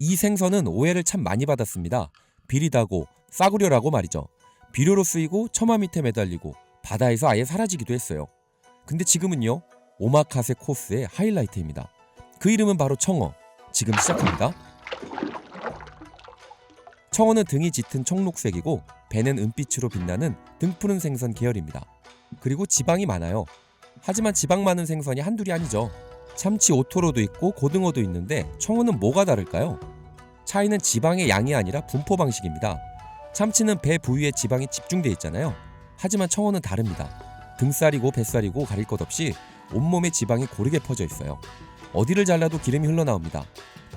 이 생선은 오해를 참 많이 받았습니다. 비리다고 싸구려라고 말이죠. 비료로 쓰이고 처마 밑에 매달리고 바다에서 아예 사라지기도 했어요. 근데 지금은요, 오마카세 코스의 하이라이트입니다. 그 이름은 바로 청어. 지금 시작합니다. 청어는 등이 짙은 청록색이고 배는 은빛으로 빛나는 등푸른 생선 계열입니다. 그리고 지방이 많아요. 하지만 지방 많은 생선이 한둘이 아니죠. 참치 오토로도 있고 고등어도 있는데 청어는 뭐가 다를까요? 차이는 지방의 양이 아니라 분포 방식입니다. 참치는 배 부위에 지방이 집중돼 있잖아요. 하지만 청어는 다릅니다. 등살이고 뱃살이고 가릴 것 없이 온몸에 지방이 고르게 퍼져 있어요. 어디를 잘라도 기름이 흘러나옵니다.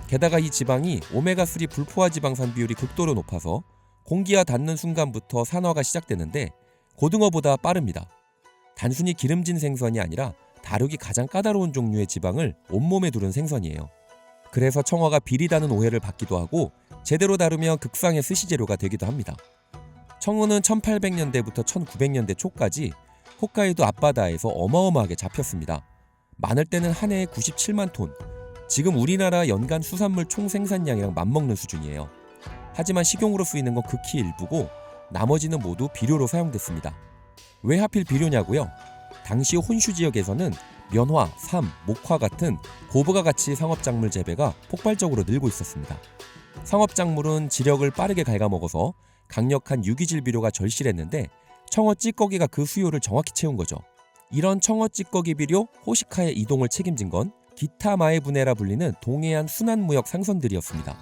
게다가 이 지방이 오메가3 불포화 지방산 비율이 극도로 높아서 공기와 닿는 순간부터 산화가 시작되는데 고등어보다 빠릅니다. 단순히 기름진 생선이 아니라 다루기 가장 까다로운 종류의 지방을 온몸에 두른 생선이에요. 그래서 청어가 비리다는 오해를 받기도 하고 제대로 다루면 극상의 스시재료가 되기도 합니다. 청어는 1800년대부터 1900년대 초까지 홋카이도 앞바다에서 어마어마하게 잡혔습니다. 많을 때는 한 해에 97만 톤, 지금 우리나라 연간 수산물 총 생산량이랑 맞먹는 수준이에요. 하지만 식용으로 쓰이는 건 극히 일부고 나머지는 모두 비료로 사용됐습니다. 왜 하필 비료냐고요? 당시 혼슈 지역에서는 면화, 삼, 목화 같은 고부가 가치 상업작물 재배가 폭발적으로 늘고 있었습니다. 상업작물은 지력을 빠르게 갉아먹어서 강력한 유기질 비료가 절실했는데 청어 찌꺼기가 그 수요를 정확히 채운 거죠. 이런 청어 찌꺼기 비료 호시카의 이동을 책임진 건 기타 마에부네라 불리는 동해안 순환무역 상선들이었습니다.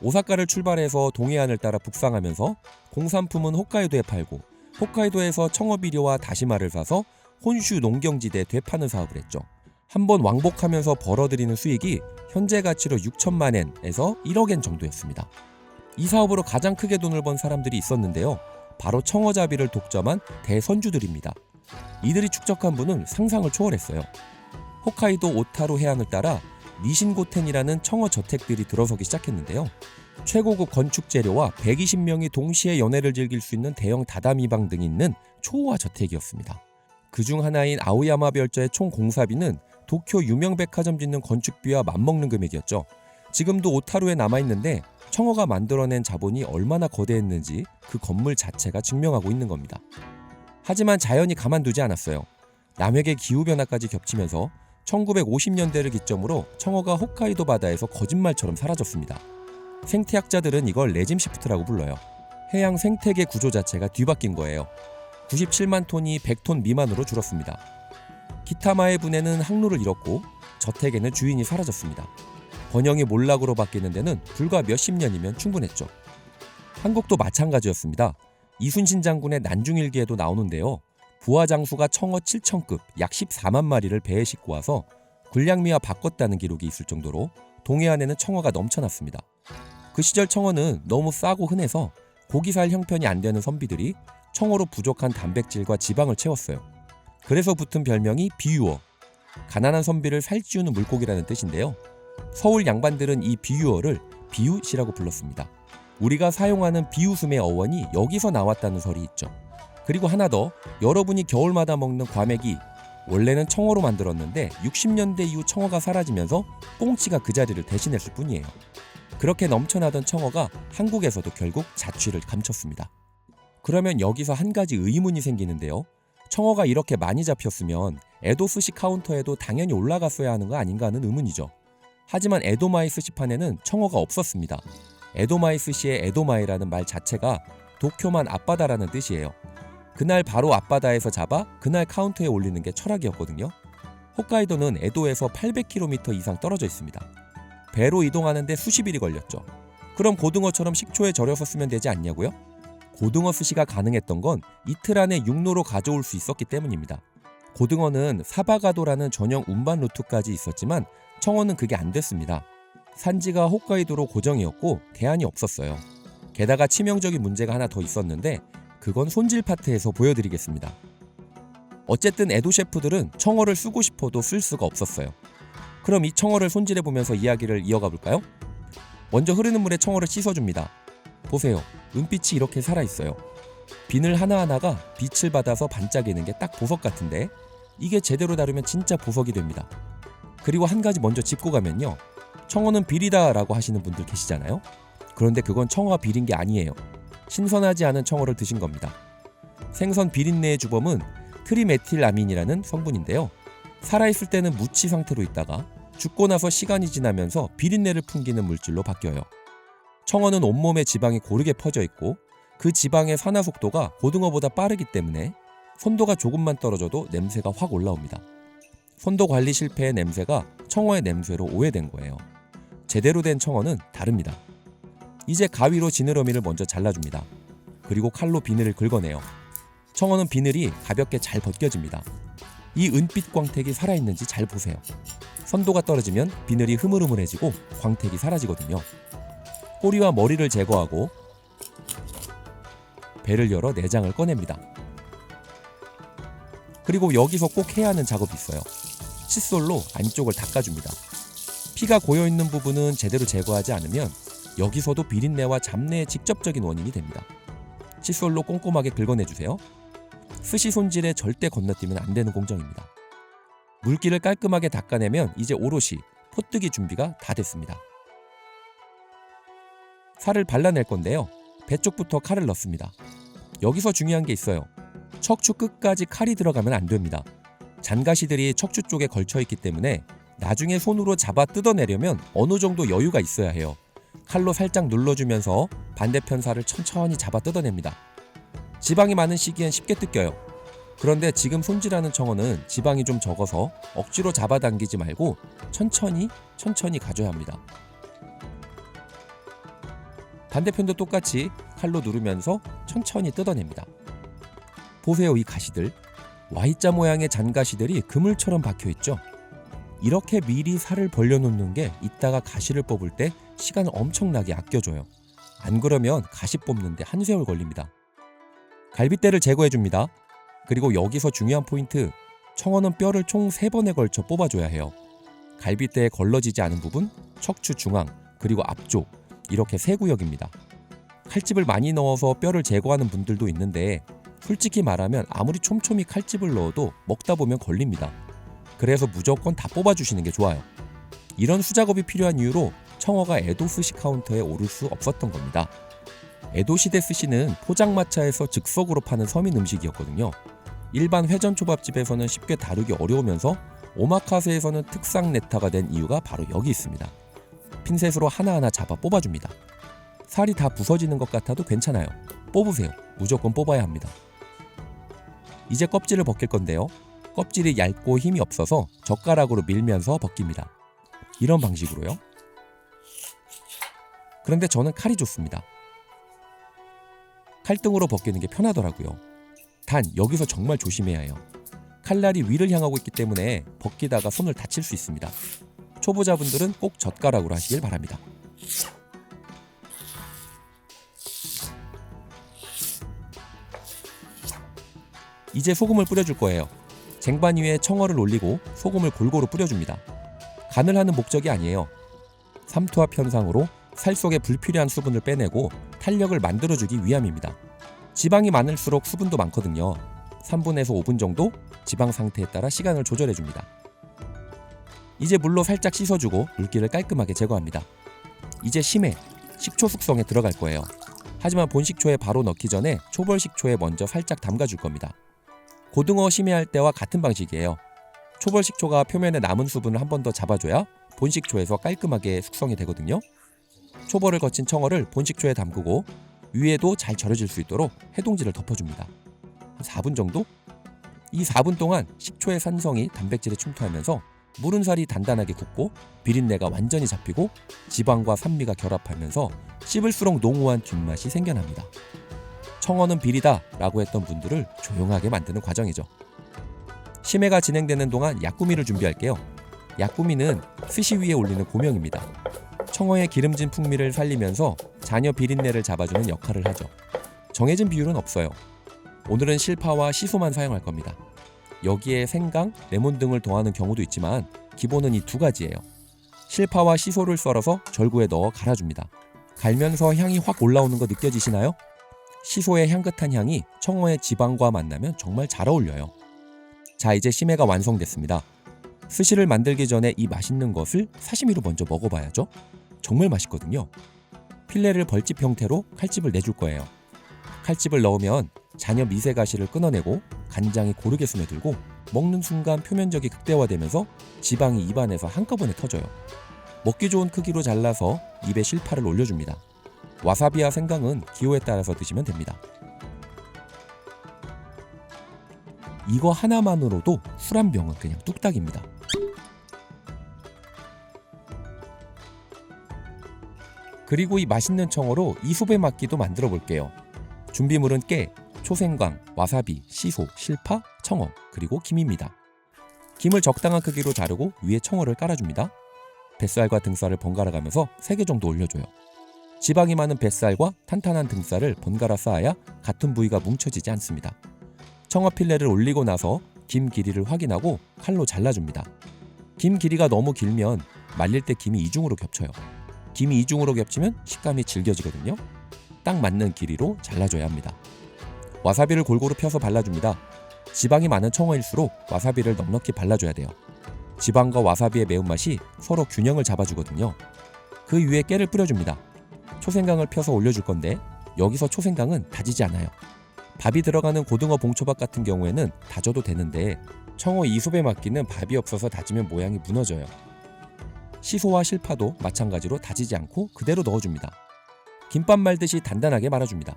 오사카를 출발해서 동해안을 따라 북상하면서 공산품은 홋카이도에 팔고 홋카이도에서 청어 비료와 다시마를 사서 혼슈 농경지대에 되파는 사업을 했죠. 한번 왕복하면서 벌어들이는 수익이 현재 가치로 6천만 엔에서 1억 엔 정도였습니다. 이 사업으로 가장 크게 돈을 번 사람들이 있었는데요. 바로 청어잡이를 독점한 대선주들입니다. 이들이 축적한 부는 상상을 초월했어요. 홋카이도 오타루 해안을 따라 니신고텐이라는 청어 저택들이 들어서기 시작했는데요. 최고급 건축 재료와 120명이 동시에 연애를 즐길 수 있는 대형 다다미방 등이 있는 초호화 저택이었습니다. 그중 하나인 아오야마 별자의 총 공사비는 도쿄 유명 백화점 짓는 건축비와 맞먹는 금액이었죠. 지금도 오타루에 남아있는데 청어가 만들어낸 자본이 얼마나 거대했는지 그 건물 자체가 증명하고 있는 겁니다. 하지만 자연이 가만두지 않았어요. 남획의 기후변화까지 겹치면서 1950년대를 기점으로 청어가 홋카이도 바다에서 거짓말처럼 사라졌습니다. 생태학자들은 이걸 레짐 시프트라고 불러요. 해양 생태계 구조 자체가 뒤바뀐 거예요. 97만 톤이 100톤 미만으로 줄었습니다. 기타마의 분해는 항로를 잃었고 저택에는 주인이 사라졌습니다. 번영이 몰락으로 바뀌는 데는 불과 몇십 년이면 충분했죠. 한국도 마찬가지였습니다. 이순신 장군의 난중일기에도 나오는데요. 부하장수가 청어 7천급 약 14만 마리를 배에 싣고 와서 군량미와 바꿨다는 기록이 있을 정도로 동해안에는 청어가 넘쳐났습니다. 그 시절 청어는 너무 싸고 흔해서 고기 살 형편이 안 되는 선비들이 청어로 부족한 단백질과 지방을 채웠어요. 그래서 붙은 별명이 비유어, 가난한 선비를 살찌우는 물고기라는 뜻인데요. 서울 양반들은 이 비유어를 비웃이라고 불렀습니다. 우리가 사용하는 비웃음의 어원이 여기서 나왔다는 설이 있죠. 그리고 하나 더, 여러분이 겨울마다 먹는 과메기, 원래는 청어로 만들었는데 60년대 이후 청어가 사라지면서 꽁치가 그 자리를 대신했을 뿐이에요. 그렇게 넘쳐나던 청어가 한국에서도 결국 자취를 감췄습니다. 그러면 여기서 한 가지 의문이 생기는데요. 청어가 이렇게 많이 잡혔으면 에도 스시 카운터에도 당연히 올라갔어야 하는 거 아닌가 하는 의문이죠. 하지만 에도마이 스시판에는 청어가 없었습니다. 에도마이 스시의 에도마이라는 말 자체가 도쿄만 앞바다라는 뜻이에요. 그날 바로 앞바다에서 잡아 그날 카운터에 올리는 게 철학이었거든요. 홋카이도는 에도에서 800km 이상 떨어져 있습니다. 배로 이동하는데 수십 일이 걸렸죠. 그럼 고등어처럼 식초에 절여서 쓰면 되지 않냐고요? 고등어 스시가 가능했던 건 이틀 안에 육로로 가져올 수 있었기 때문입니다. 고등어는 사바가도라는 전용 운반 루트까지 있었지만 청어는 그게 안 됐습니다. 산지가 홋카이도로 고정이었고 대안이 없었어요. 게다가 치명적인 문제가 하나 더 있었는데 그건 손질 파트에서 보여드리겠습니다. 어쨌든 에도 셰프들은 청어를 쓰고 싶어도 쓸 수가 없었어요. 그럼 이 청어를 손질해보면서 이야기를 이어가 볼까요? 먼저 흐르는 물에 청어를 씻어줍니다. 보세요. 은빛이 이렇게 살아있어요. 비늘 하나하나가 빛을 받아서 반짝이는 게 딱 보석 같은데 이게 제대로 다루면 진짜 보석이 됩니다. 그리고 한 가지 먼저 짚고 가면요. 청어는 비리다라고 하시는 분들 계시잖아요. 그런데 그건 청어가 비린 게 아니에요. 신선하지 않은 청어를 드신 겁니다. 생선 비린내의 주범은 트리메틸아민이라는 성분인데요. 살아있을 때는 무치 상태로 있다가 죽고 나서 시간이 지나면서 비린내를 풍기는 물질로 바뀌어요. 청어는 온몸에 지방이 고르게 퍼져 있고 그 지방의 산화 속도가 고등어보다 빠르기 때문에 손도가 조금만 떨어져도 냄새가 확 올라옵니다. 손도 관리 실패의 냄새가 청어의 냄새로 오해된 거예요. 제대로 된 청어는 다릅니다. 이제 가위로 지느러미를 먼저 잘라줍니다. 그리고 칼로 비늘을 긁어내요. 청어는 비늘이 가볍게 잘 벗겨집니다. 이 은빛 광택이 살아있는지 잘 보세요. 선도가 떨어지면 비늘이 흐물흐물해지고 광택이 사라지거든요. 꼬리와 머리를 제거하고 배를 열어 내장을 꺼냅니다. 그리고 여기서 꼭 해야 하는 작업이 있어요. 칫솔로 안쪽을 닦아줍니다. 피가 고여있는 부분은 제대로 제거하지 않으면 여기서도 비린내와 잡내의 직접적인 원인이 됩니다. 칫솔로 꼼꼼하게 긁어내주세요. 스시 손질에 절대 건너뛰면 안 되는 공정입니다. 물기를 깔끔하게 닦아내면 이제 오롯이 포뜨기 준비가 다 됐습니다. 살을 발라낼 건데요. 배 쪽부터 칼을 넣습니다. 여기서 중요한 게 있어요. 척추 끝까지 칼이 들어가면 안 됩니다. 잔가시들이 척추 쪽에 걸쳐있기 때문에 나중에 손으로 잡아 뜯어내려면 어느 정도 여유가 있어야 해요. 칼로 살짝 눌러주면서 반대편 살을 천천히 잡아 뜯어냅니다. 지방이 많은 시기엔 쉽게 뜯겨요. 그런데 지금 손질하는 청어는 지방이 좀 적어서 억지로 잡아당기지 말고 천천히 가져야 합니다. 반대편도 똑같이 칼로 누르면서 천천히 뜯어냅니다. 보세요, 이 가시들. Y자 모양의 잔가시들이 그물처럼 박혀있죠. 이렇게 미리 살을 벌려놓는 게 이따가 가시를 뽑을 때 시간을 엄청나게 아껴줘요. 안 그러면 가시 뽑는데 한 세월 걸립니다. 갈빗대를 제거해줍니다. 그리고 여기서 중요한 포인트, 청어는 뼈를 총 3번에 걸쳐 뽑아줘야 해요. 갈빗대에 걸러지지 않은 부분, 척추 중앙, 그리고 앞쪽, 이렇게 3구역입니다. 칼집을 많이 넣어서 뼈를 제거하는 분들도 있는데 솔직히 말하면 아무리 촘촘히 칼집을 넣어도 먹다 보면 걸립니다. 그래서 무조건 다 뽑아주시는 게 좋아요. 이런 수작업이 필요한 이유로 청어가 에도 스시 카운터에 오를 수 없었던 겁니다. 에도 시대 스시는 포장마차에서 즉석으로 파는 서민 음식이었거든요. 일반 회전 초밥집에서는 쉽게 다루기 어려우면서 오마카세에서는 특상 네타가 된 이유가 바로 여기 있습니다. 핀셋으로 하나하나 잡아 뽑아줍니다. 살이 다 부서지는 것 같아도 괜찮아요. 뽑으세요. 무조건 뽑아야 합니다. 이제 껍질을 벗길 건데요. 껍질이 얇고 힘이 없어서 젓가락으로 밀면서 벗깁니다. 이런 방식으로요. 그런데 저는 칼이 좋습니다. 칼등으로 벗기는 게 편하더라고요. 단 여기서 정말 조심해야 해요. 칼날이 위를 향하고 있기 때문에 벗기다가 손을 다칠 수 있습니다. 초보자분들은 꼭 젓가락으로 하시길 바랍니다. 이제 소금을 뿌려줄 거예요. 쟁반 위에 청어를 올리고 소금을 골고루 뿌려줍니다. 간을 하는 목적이 아니에요. 삼투압 현상으로 살 속에 불필요한 수분을 빼내고 탄력을 만들어주기 위함입니다. 지방이 많을수록 수분도 많거든요. 3분에서 5분 정도 지방 상태에 따라 시간을 조절해줍니다. 이제 물로 살짝 씻어주고 물기를 깔끔하게 제거합니다. 이제 심해, 식초 숙성에 들어갈 거예요. 하지만 본식초에 바로 넣기 전에 초벌식초에 먼저 살짝 담가줄 겁니다. 고등어 심해할 때와 같은 방식이에요. 초벌식초가 표면에 남은 수분을 한 번 더 잡아줘야 본식초에서 깔끔하게 숙성이 되거든요. 초벌을 거친 청어를 본식초에 담그고 위에도 잘 절여질 수 있도록 해동지를 덮어줍니다. 한 4분 정도? 이 4분 동안 식초의 산성이 단백질에 침투하면서 무른 살이 단단하게 굳고 비린내가 완전히 잡히고 지방과 산미가 결합하면서 씹을수록濃厚한 뒷맛이 생겨납니다. 청어는 비리다 라고 했던 분들을 조용하게 만드는 과정이죠. 심해가 진행되는 동안 야꾸미를 준비할게요. 야꾸미는 스시 위에 올리는 고명입니다. 청어의 기름진 풍미를 살리면서 잔여 비린내를 잡아주는 역할을 하죠. 정해진 비율은 없어요. 오늘은 실파와 시소만 사용할 겁니다. 여기에 생강, 레몬 등을 더하는 경우도 있지만 기본은 이 2가지예요. 실파와 시소를 썰어서 절구에 넣어 갈아줍니다. 갈면서 향이 확 올라오는 거 느껴지시나요? 시소의 향긋한 향이 청어의 지방과 만나면 정말 잘 어울려요. 자, 이제 심해가 완성됐습니다. 스시를 만들기 전에 이 맛있는 것을 사시미로 먼저 먹어봐야죠. 정말 맛있거든요. 필레를 벌집 형태로 칼집을 내줄 거예요. 칼집을 넣으면 잔여 미세 가시를 끊어내고 간장이 고르게 스며들고 먹는 순간 표면적이 극대화되면서 지방이 입안에서 한꺼번에 터져요. 먹기 좋은 크기로 잘라서 입에 실파를 올려줍니다. 와사비와 생강은 기호에 따라서 드시면 됩니다. 이거 하나만으로도 술 한 병은 그냥 뚝딱입니다. 그리고 이 맛있는 청어로 이소배 막기도 만들어 볼게요. 준비물은 깨, 초생강, 와사비, 시소, 실파, 청어, 그리고 김입니다. 김을 적당한 크기로 자르고 위에 청어를 깔아줍니다. 뱃살과 등살을 번갈아 가면서 3개 정도 올려줘요. 지방이 많은 뱃살과 탄탄한 등살을 번갈아 쌓아야 같은 부위가 뭉쳐지지 않습니다. 청어 필레를 올리고 나서 김 길이를 확인하고 칼로 잘라줍니다. 김 길이가 너무 길면 말릴 때 김이 이중으로 겹쳐요. 김이 이중으로 겹치면 식감이 질겨지거든요. 딱 맞는 길이로 잘라줘야 합니다. 와사비를 골고루 펴서 발라줍니다. 지방이 많은 청어일수록 와사비를 넉넉히 발라줘야 돼요. 지방과 와사비의 매운맛이 서로 균형을 잡아주거든요. 그 위에 깨를 뿌려줍니다. 초생강을 펴서 올려줄 건데 여기서 초생강은 다지지 않아요. 밥이 들어가는 고등어 봉초밥 같은 경우에는 다져도 되는데 청어 이소배 막기는 밥이 없어서 다지면 모양이 무너져요. 시소와 실파도 마찬가지로 다지지 않고 그대로 넣어줍니다. 김밥 말듯이 단단하게 말아줍니다.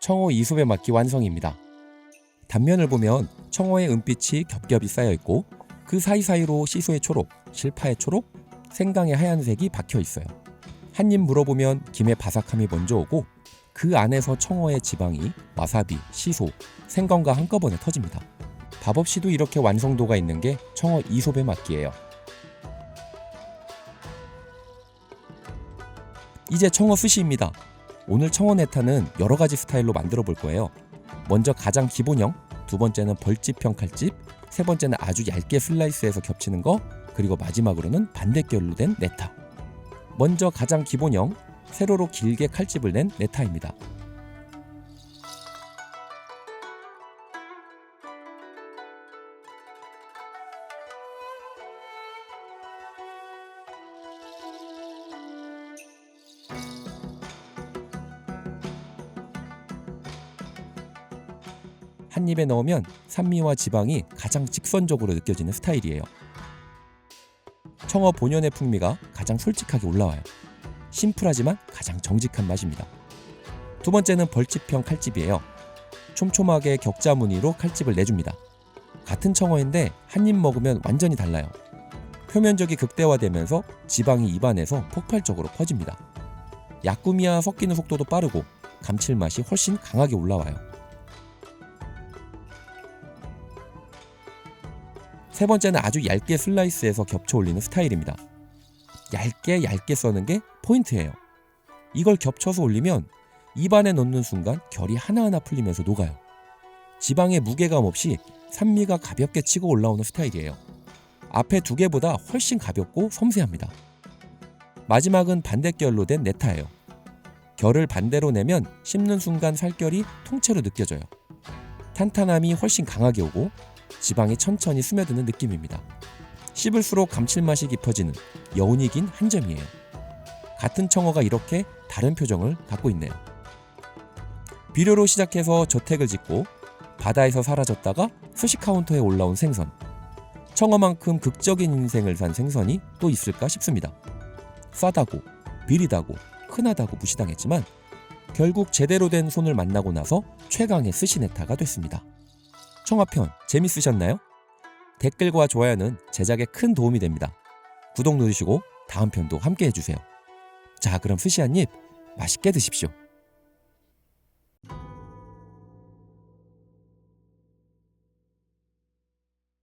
청어 이소배 막기 완성입니다. 단면을 보면 청어의 은빛이 겹겹이 쌓여있고 그 사이사이로 시소의 초록, 실파의 초록, 생강의 하얀색이 박혀있어요. 한 입 물어보면 김의 바삭함이 먼저 오고 그 안에서 청어의 지방이 와사비, 시소, 생강과 한꺼번에 터집니다. 밥 없이도 이렇게 완성도가 있는 게 청어 이소배 막기예요. 이제 청어 스시입니다. 오늘 청어 네타는 여러 가지 스타일로 만들어 볼 거예요. 먼저 가장 기본형, 두 번째는 벌집형 칼집, 세 번째는 아주 얇게 슬라이스해서 겹치는 거, 그리고 마지막으로는 반대결로 된 네타. 먼저 가장 기본형, 세로로 길게 칼집을 낸 네타입니다. 한 입에 넣으면 산미와 지방이 가장 직선적으로 느껴지는 스타일이에요. 청어 본연의 풍미가 가장 솔직하게 올라와요. 심플하지만 가장 정직한 맛입니다. 두 번째는 벌집형 칼집이에요. 촘촘하게 격자 무늬로 칼집을 내줍니다. 같은 청어인데 한 입 먹으면 완전히 달라요. 표면적이 극대화되면서 지방이 입안에서 폭발적으로 퍼집니다. 약구미와 섞이는 속도도 빠르고 감칠맛이 훨씬 강하게 올라와요. 세 번째는 아주 얇게 슬라이스해서 겹쳐 올리는 스타일입니다. 얇게 써는 게 포인트예요. 이걸 겹쳐서 올리면 입안에 넣는 순간 결이 하나하나 풀리면서 녹아요. 지방의 무게감 없이 산미가 가볍게 치고 올라오는 스타일이에요. 앞에 두 개보다 훨씬 가볍고 섬세합니다. 마지막은 반대결로 된 네타예요. 결을 반대로 내면 씹는 순간 살결이 통째로 느껴져요. 탄탄함이 훨씬 강하게 오고 지방이 천천히 스며드는 느낌입니다. 씹을수록 감칠맛이 깊어지는 여운이 긴 한 점이에요. 같은 청어가 이렇게 다른 표정을 갖고 있네요. 비료로 시작해서 저택을 짓고 바다에서 사라졌다가 스시 카운터에 올라온 생선. 청어만큼 극적인 인생을 산 생선이 또 있을까 싶습니다. 싸다고, 비리다고, 흔하다고 무시당했지만 결국 제대로 된 손을 만나고 나서 최강의 스시 네타가 됐습니다. 청어편 재밌으셨나요? 댓글과 좋아요는 제작에 큰 도움이 됩니다. 구독 누르시고 다음 편도 함께 해주세요. 자, 그럼 스시 한 입 맛있게 드십시오.